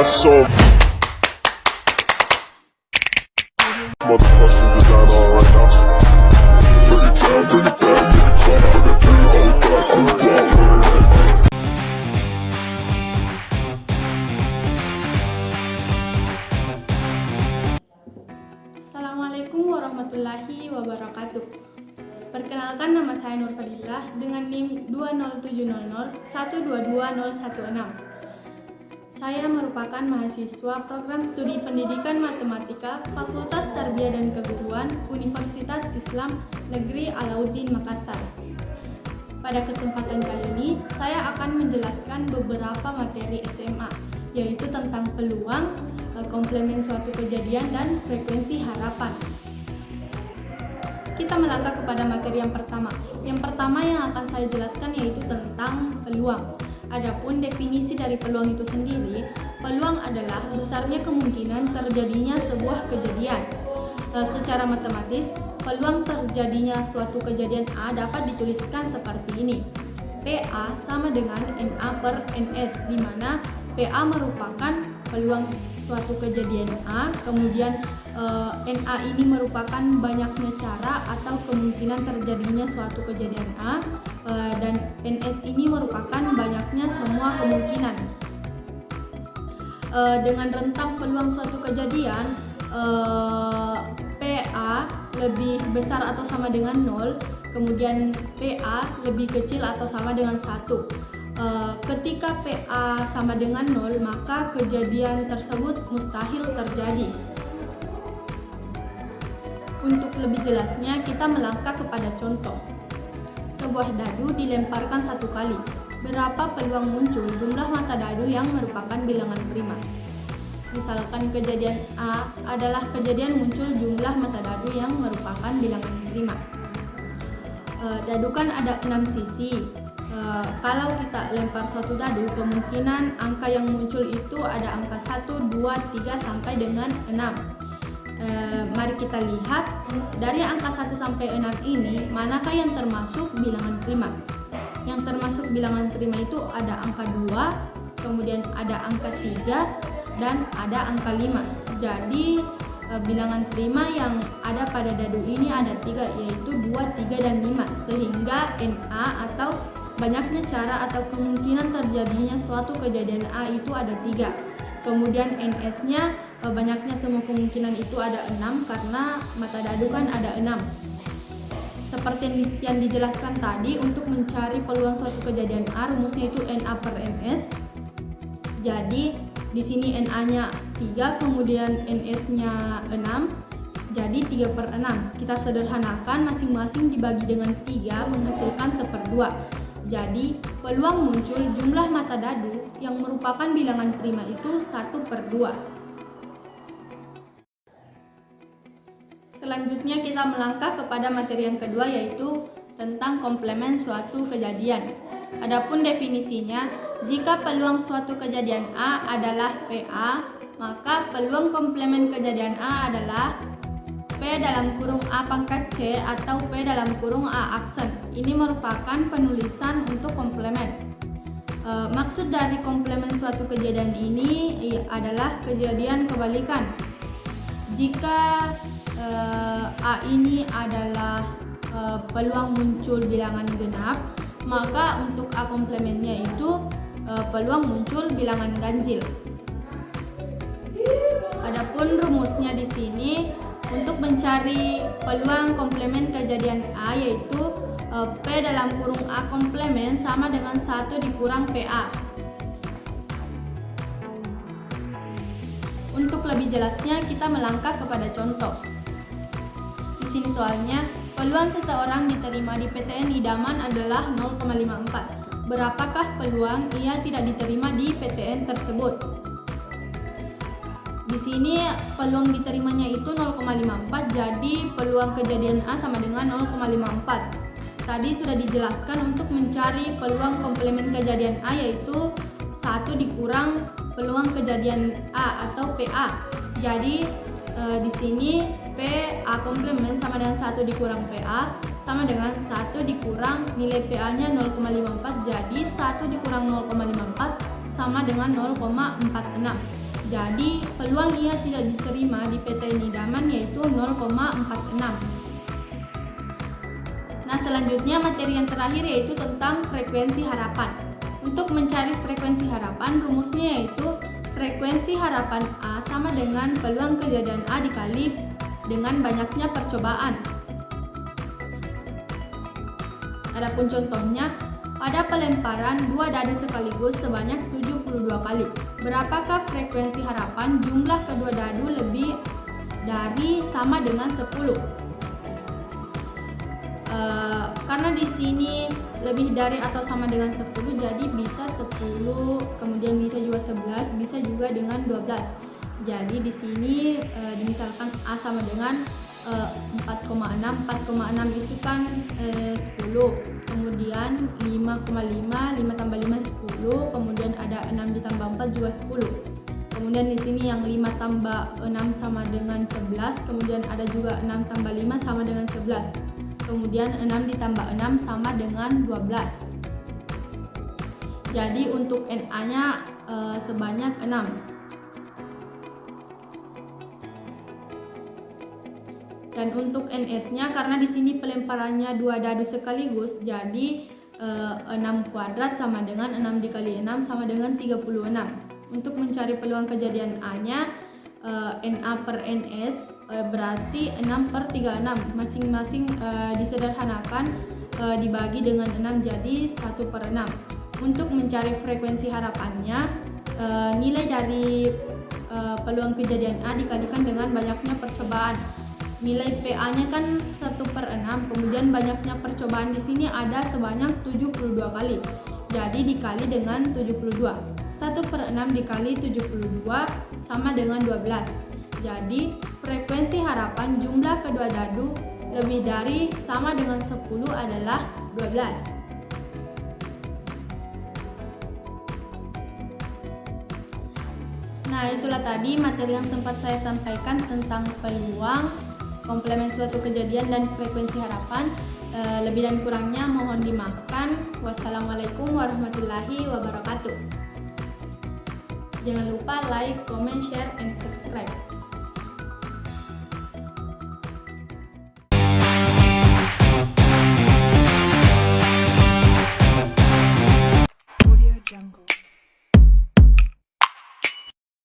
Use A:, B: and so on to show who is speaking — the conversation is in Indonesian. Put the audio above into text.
A: got so motherfucking design on right now. Bring it down, bring it down, bring it down. I got 3 old guys who want it.
B: Assalamualaikum warahmatullahi wabarakatuh. Perkenalkan, nama saya Nur Fadilah dengan NIM 20700122016. Saya merupakan mahasiswa program studi pendidikan matematika Fakultas Tarbiyah dan Keguruan Universitas Islam Negeri Alauddin Makassar. Pada kesempatan kali ini, saya akan menjelaskan beberapa materi SMA, yaitu tentang peluang, komplemen suatu kejadian, dan frekuensi harapan. Kita melangkah kepada materi yang pertama. Yang pertama yang akan saya jelaskan yaitu tentang peluang. Adapun definisi dari peluang itu sendiri, peluang adalah besarnya kemungkinan terjadinya sebuah kejadian. Secara matematis, peluang terjadinya suatu kejadian A dapat dituliskan seperti ini. PA sama dengan NA per NS, di mana PA merupakan peluang suatu kejadian A, kemudian NA ini merupakan banyaknya cara atau kemungkinan terjadinya suatu kejadian A, dan NS ini merupakan banyaknya semua kemungkinan. Dengan rentang peluang suatu kejadian, PA lebih besar atau sama dengan 0, kemudian PA lebih kecil atau sama dengan 1. Ketika PA sama dengan 0, maka kejadian tersebut mustahil terjadi. Untuk lebih jelasnya, kita melangkah kepada contoh. Sebuah dadu dilemparkan 1 kali. Berapa peluang muncul jumlah massa dadu yang merupakan bilangan prima? Misalkan kejadian A adalah kejadian muncul jumlah massa dadu yang merupakan bilangan prima. Dadu kan ada 6 sisi. Kalau kita lempar suatu dadu, kemungkinan angka yang muncul itu ada angka 1, 2, 3 sampai dengan 6. Mari kita lihat dari angka 1 sampai 6 ini, manakah yang termasuk bilangan prima? Yang termasuk bilangan prima itu ada angka 2, kemudian ada angka 3, dan ada angka 5. Jadi bilangan prima yang ada pada dadu ini ada 3, yaitu 2, 3, dan 5. Sehingga NA atau banyaknya cara atau kemungkinan terjadinya suatu kejadian A itu ada 3. Kemudian NS-nya banyaknya semua kemungkinan itu ada 6 karena mata dadu kan ada 6. Seperti yang dijelaskan tadi, untuk mencari peluang suatu kejadian A, rumusnya itu NA per NS. Jadi di sini NA-nya 3, kemudian NS-nya 6. Jadi 3 per 6. Kita sederhanakan, masing-masing dibagi dengan 3 menghasilkan 1/2. Jadi, peluang muncul jumlah mata dadu yang merupakan bilangan prima itu 1/2. Selanjutnya kita melangkah kepada materi yang kedua, yaitu tentang komplemen suatu kejadian. Adapun definisinya, jika peluang suatu kejadian A adalah PA, maka peluang komplemen kejadian A adalah P dalam kurung A pangkat C atau P dalam kurung A aksen. Ini merupakan penulisan untuk komplemen. Maksud dari komplemen suatu kejadian ini adalah kejadian kebalikan. Jika A ini adalah peluang muncul bilangan genap, maka untuk A komplemennya itu peluang muncul bilangan ganjil. Adapun rumusnya di sini, untuk mencari peluang komplemen kejadian A yaitu P dalam kurung A komplemen sama dengan 1 dikurang PA. Untuk lebih jelasnya, kita melangkah kepada contoh. Di sini soalnya, peluang seseorang diterima di PTN idaman adalah 0,54. Berapakah peluang ia tidak diterima di PTN tersebut? Di sini peluang diterimanya itu 0,54, jadi peluang kejadian A sama dengan 0,54. Tadi sudah dijelaskan untuk mencari peluang komplemen kejadian A yaitu 1 dikurang peluang kejadian A atau PA. Jadi di sini PA komplemen sama dengan 1 dikurang PA sama dengan 1 dikurang nilai PA-nya 0,54. Jadi 1 dikurang 0,54 sama dengan 0,46. Jadi peluang ia tidak diterima di PTN idaman yaitu 0,46. Nah, selanjutnya materi yang terakhir yaitu tentang frekuensi harapan. Untuk mencari frekuensi harapan, rumusnya yaitu frekuensi harapan A sama dengan peluang kejadian A dikali dengan banyaknya percobaan. Adapun contohnya, pada pelemparan 2 dadu sekaligus sebanyak 72 kali. Berapakah frekuensi harapan jumlah kedua dadu lebih dari sama dengan 10? Karena di sini lebih dari atau sama dengan 10, jadi bisa 10, kemudian bisa juga 11, bisa juga dengan 12. Jadi di sini misalkan A sama dengan 4,6. 4,6 itu kan 10, kemudian 5,5, 5 tambah 5 10, kemudian ada 6 ditambah 4 juga 10. Kemudian di sini yang 5 tambah 6 sama dengan 11, kemudian ada juga 6 tambah 5 sama dengan 11. Kemudian 6 ditambah 6 sama dengan 12. Jadi untuk NA-nya sebanyak 6. Dan untuk NS-nya, karena di sini pelemparannya 2 dadu sekaligus, jadi 6 kuadrat sama dengan 6 dikali 6 sama dengan 36. Untuk mencari peluang kejadian A-nya, NA per NS berarti 6 per 36. Masing-masing disederhanakan dibagi dengan 6 jadi 1 per 6. Untuk mencari frekuensi harapannya, nilai dari peluang kejadian A dikalikan dengan banyaknya percobaan. Nilai PA-nya kan 1 per 6, kemudian banyaknya percobaan di sini ada sebanyak 72 kali. Jadi dikali dengan 72. 1 per 6 dikali 72 sama dengan 12. Jadi frekuensi harapan jumlah kedua dadu lebih dari sama dengan 10 adalah 12. Nah, itulah tadi materi yang sempat saya sampaikan tentang peluang, komplemen suatu kejadian, dan frekuensi harapan. Lebih dan kurangnya mohon dimaafkan. Wassalamualaikum warahmatullahi wabarakatuh. Jangan lupa like, comment, share, and subscribe.